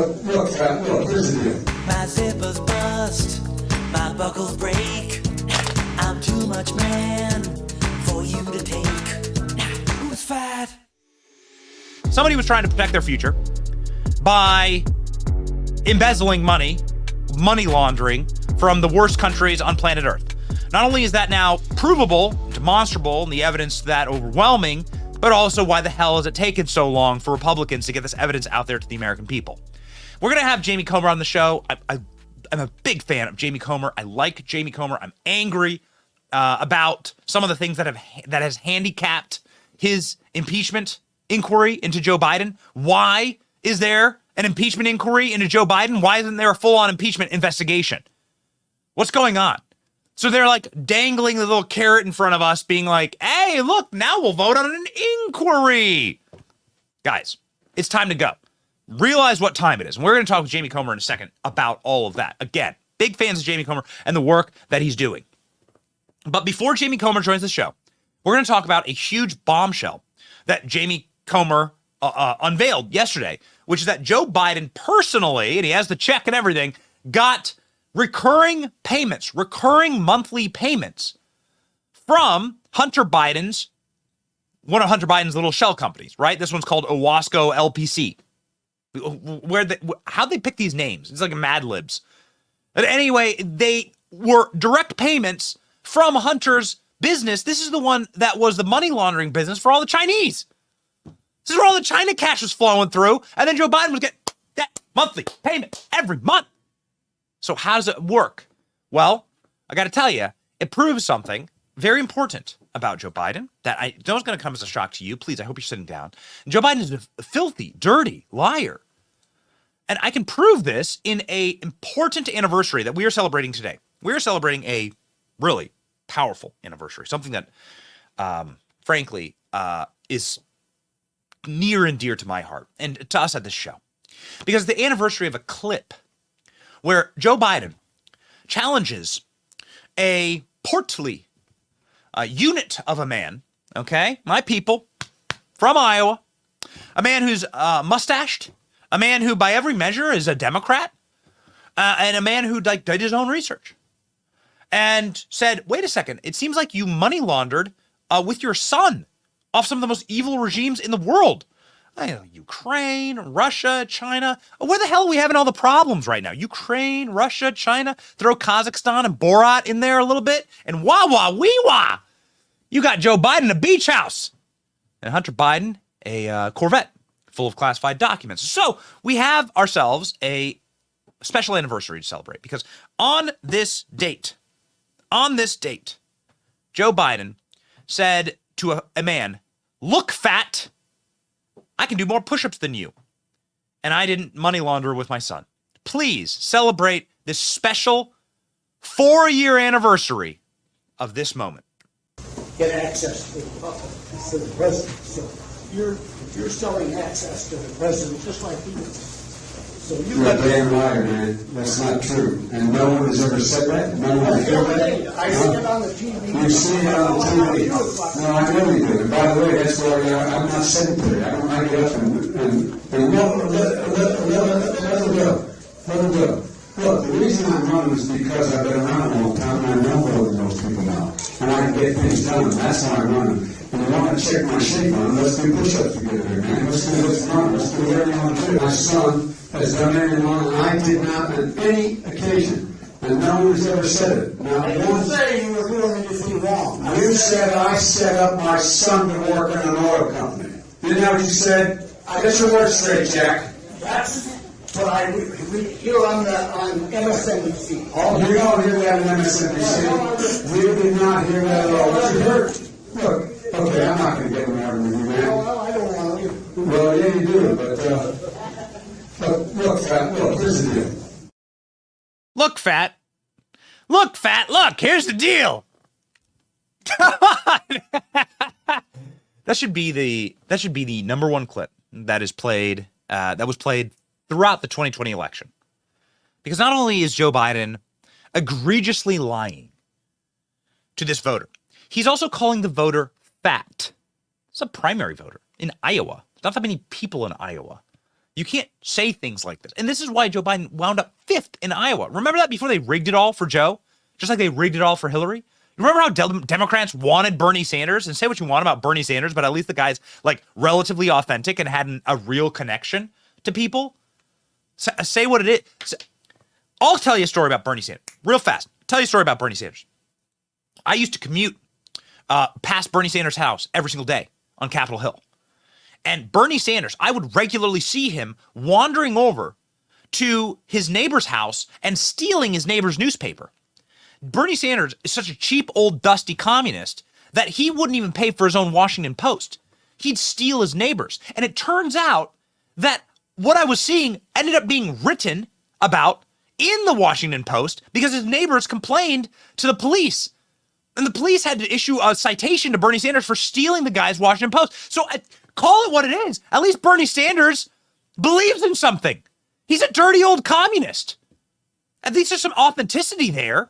Look, here's the deal. My zippers bust, my buckles break. I'm too much man for you to take. Who's fat? Somebody was trying to protect their future by embezzling money laundering from the worst countries on planet Earth. Not only is that now provable, demonstrable, and the evidence to that overwhelming, but also why the hell has it taken so long for Republicans to get this evidence out there to the American people? We're going to have Jamie Comer on the show. I'm a big fan of Jamie Comer. I like Jamie Comer. I'm angry about some of the things that has handicapped his impeachment inquiry into Joe Biden. Why is there an impeachment inquiry into Joe Biden? Why isn't there a full-on impeachment investigation? What's going on? So they're like dangling the little carrot in front of us being like, hey, look, now we'll vote on an inquiry. Guys, it's time to go. Realize what time it is. And we're going to talk with Jamie Comer in a second about all of that. Again, big fans of Jamie Comer and the work that he's doing. But before Jamie Comer joins the show, we're going to talk about a huge bombshell that Jamie Comer unveiled yesterday, which is that Joe Biden personally, and he has the check and everything, got recurring monthly payments from Hunter Biden's, one of Hunter Biden's little shell companies, right? This one's called Owasco LPC. How'd they pick these names? It's like a Mad Libs. But anyway, they were direct payments from Hunter's business. This is the one that was the money laundering business for all the Chinese. This is where all the China cash was flowing through, and then Joe Biden was getting that monthly payment every month. So how does it work? Well, I got to tell you, it proves something very important about Joe Biden that I know is going to come as a shock to you. Please, I hope you're sitting down. Joe Biden is a filthy, dirty liar. And I can prove this in an important anniversary that we are celebrating today. We are celebrating a really powerful anniversary, something that, frankly, is near and dear to my heart and to us at this show. Because the anniversary of a clip where Joe Biden challenges a portly unit of a man, okay, my people from Iowa, a man who's mustached, a man who by every measure is a Democrat, and a man who did his own research and said, wait a second, it seems like you money laundered with your son off some of the most evil regimes in the world. Ukraine, Russia, China. Where the hell are we having all the problems right now? Ukraine, Russia, China. Throw Kazakhstan and Borat in there a little bit. And wee-wah. You got Joe Biden a beach house. And Hunter Biden a Corvette full of classified documents. So we have ourselves a special anniversary to celebrate. Because on this date, Joe Biden said to a man, look, fat, I can do more push-ups than you. And I didn't money launder with my son. Please celebrate this special 4-year anniversary of this moment. Get access to the president. So you're selling access to the president just like he is. So You're a damn liar, man. That's not true. And no one has ever said that. No one has ever said that. I see it on the TV. You see it on the TV. No, I know you do. And by the way, that's why I'm not sedentary. I don't like get up and let him go. Look, the reason I'm running is because I've been around a long time and I know more than those people now. And I can get things done. That's how I'm running. And you want to check my shape on, let's do push-ups together, man. Let's do whatever you want to do. My son has done everything wrong, and I did not on any occasion. And no one has ever said it. Now, I didn't say you were doing anything wrong. You said I set up my son to work in an oil company. Isn't that what you said? Get your words straight, Jack. That's what I hear on MSNBC. Oh, you don't hear that on MSNBC. We did not hear that at all. What you heard? Look, okay, I'm not going to get around with you, man. Well, I don't want to. Well, yeah, you do, but look, fat, look, here's the deal. Look, fat. Look, here's the deal. That should be the number one clip that was played throughout the 2020 election. Because not only is Joe Biden egregiously lying to this voter, he's also calling the voter fat. It's a primary voter in Iowa. There's not that many people in Iowa. You can't say things like this. And this is why Joe Biden wound up 5th in Iowa. Remember that before they rigged it all for Joe? Just like they rigged it all for Hillary? Remember how Democrats wanted Bernie Sanders? And say what you want about Bernie Sanders, but at least the guy's like relatively authentic and had a real connection to people. Say what it is. I'll tell you a story about Bernie Sanders real fast. Tell you a story about Bernie Sanders. I used to commute past Bernie Sanders' house every single day on Capitol Hill. And Bernie Sanders, I would regularly see him wandering over to his neighbor's house and stealing his neighbor's newspaper. Bernie Sanders is such a cheap, old, dusty communist that he wouldn't even pay for his own Washington Post. He'd steal his neighbor's. And it turns out that what I was seeing ended up being written about in the Washington Post because his neighbors complained to the police. And the police had to issue a citation to Bernie Sanders for stealing the guy's Washington Post. So call it what it is. At least Bernie Sanders believes in something. He's a dirty old communist. At least there's some authenticity there.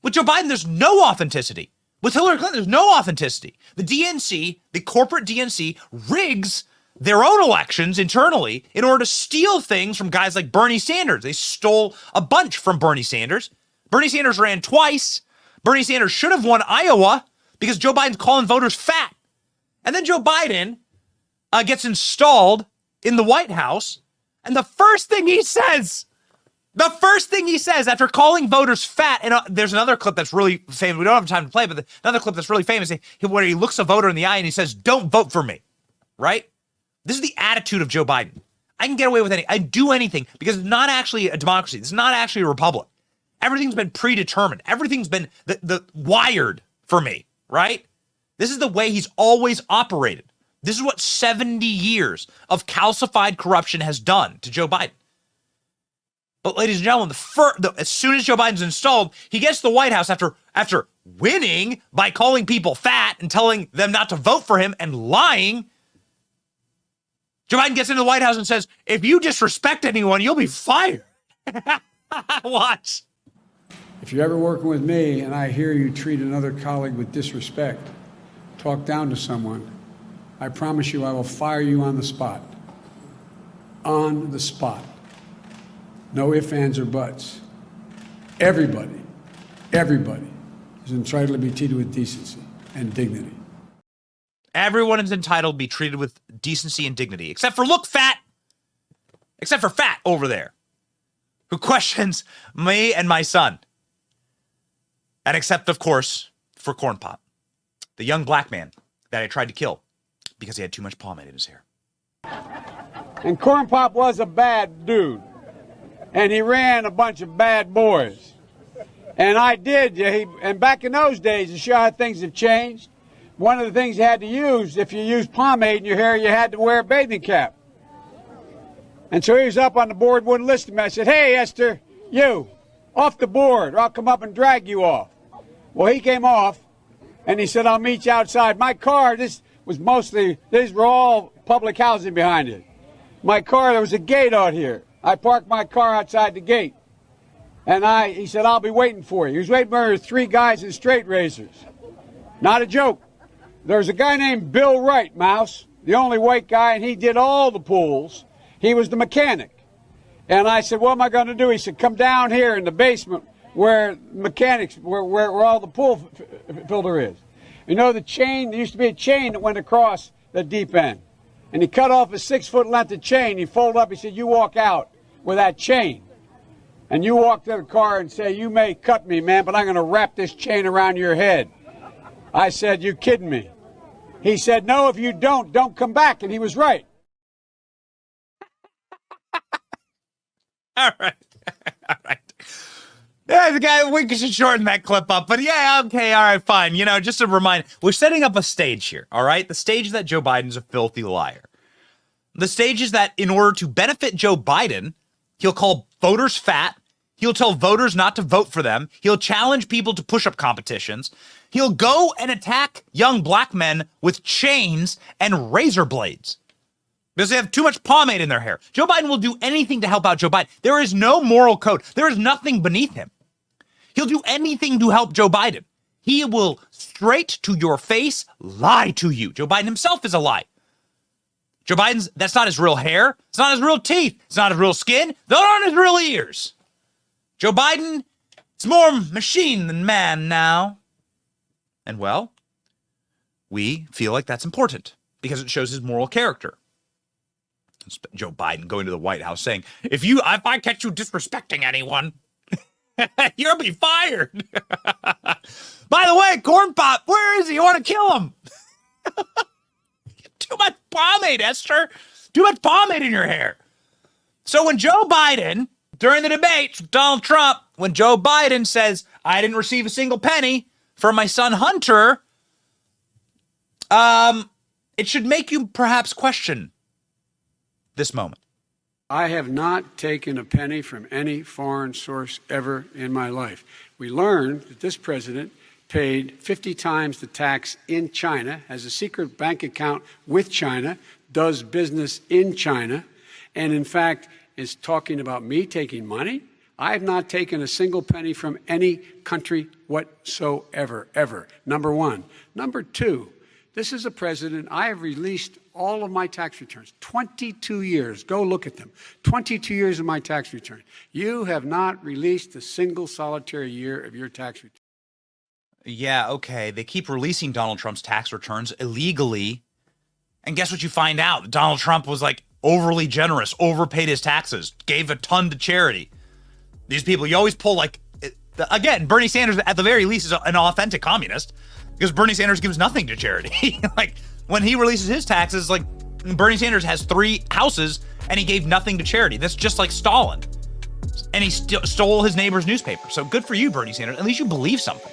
With Joe Biden, there's no authenticity. With Hillary Clinton, there's no authenticity. The DNC, the corporate DNC, rigs their own elections internally in order to steal things from guys like Bernie Sanders. They stole a bunch from Bernie Sanders. Bernie Sanders ran twice. Bernie Sanders should have won Iowa because Joe Biden's calling voters fat. And then Joe Biden gets installed in the White House. And the first thing he says after calling voters fat, and there's another clip that's really famous. We don't have time to play, but another clip that's really famous where he looks a voter in the eye and he says, "Don't vote for me," right? This is the attitude of Joe Biden. I can get away with anything. I do anything because it's not actually a democracy. It's not actually a republic. Everything's been predetermined. Everything's been the wired for me, right? This is the way he's always operated. This is what 70 years of calcified corruption has done to Joe Biden. But ladies and gentlemen, as soon as Joe Biden's installed, he gets to the White House after winning by calling people fat and telling them not to vote for him and lying. Joe Biden gets into the White House and says, "If you disrespect anyone, you'll be fired." Watch. If you're ever working with me and I hear you treat another colleague with disrespect, talk down to someone, I promise you I will fire you on the spot. On the spot. No ifs, ands, or buts. Everybody is entitled to be treated with decency and dignity. Everyone is entitled to be treated with decency and dignity, except for Fat over there, who questions me and my son. And except, of course, for Corn Pop, the young black man that I tried to kill because he had too much pomade in his hair. And Corn Pop was a bad dude. And he ran a bunch of bad boys. And I did. And back in those days, to show how things have changed, one of the things you had to use, if you used pomade in your hair, you had to wear a bathing cap. And so he was up on the board, wouldn't listen to me. I said, "Hey, Esther, you, off the board, or I'll come up and drag you off." Well, he came off, and he said, "I'll meet you outside." My car, these were all public housing behind it. My car, there was a gate out here. I parked my car outside the gate. And he said, "I'll be waiting for you." He was waiting for 3 guys in straight razors. Not a joke. There was a guy named Bill Wright, Mouse, the only white guy, and he did all the pools. He was the mechanic. And I said, "What am I going to do?" He said, "Come down here in the basement where all the pool filter is. You know the chain, there used to be a chain that went across the deep end. And he cut off a 6-foot length of chain. He folded up, he said, "You walk out with that chain. And you walk to the car and say, 'You may cut me, man, but I'm going to wrap this chain around your head.'" I said, "You kidding me?" He said, "No, if you don't come back." And he was right. All right. Yeah, the guy, we should shorten that clip up, but yeah, okay, all right, fine. Just a reminder, we're setting up a stage here, all right? The stage is that Joe Biden's a filthy liar. The stage is that in order to benefit Joe Biden, he'll call voters fat. He'll tell voters not to vote for them. He'll challenge people to push-up competitions. He'll go and attack young black men with chains and razor blades because they have too much pomade in their hair. Joe Biden will do anything to help out Joe Biden. There is no moral code. There is nothing beneath him. He'll do anything to help Joe Biden. He will straight to your face lie to you. Joe Biden himself is a lie. Joe Biden's, that's not his real hair. It's not his real teeth. It's not his real skin. Those aren't his real ears. Joe Biden, it's more machine than man now. And well, we feel like that's important because it shows his moral character. Joe Biden going to the White House saying, if I catch you disrespecting anyone, you'll be fired. By the way, Corn Pop, where is he? You want to kill him? Too much pomade, Esther. Too much pomade in your hair. So when Joe Biden, during the debates with Donald Trump, when Joe Biden says, I didn't receive a single penny from my son Hunter, it should make you perhaps question this moment. I have not taken a penny from any foreign source ever in my life. We learned that this president paid 50 times the tax in China, has a secret bank account with China, does business in China, and in fact is talking about me taking money. I have not taken a single penny from any country whatsoever, ever. Number one. Number two, this is a president, I have released all of my tax returns, 22 years. Go look at them. 22 years of my tax return. You have not released a single solitary year of your tax return. Yeah, okay. They keep releasing Donald Trump's tax returns illegally. And guess what you find out? Donald Trump was like overly generous, overpaid his taxes, gave a ton to charity. These people, you always pull like, again, Bernie Sanders at the very least is an authentic communist because Bernie Sanders gives nothing to charity. Like when he releases his taxes, like Bernie Sanders has 3 houses and he gave nothing to charity. That's just like Stalin. And he stole his neighbor's newspaper. So good for you, Bernie Sanders. At least you believe something.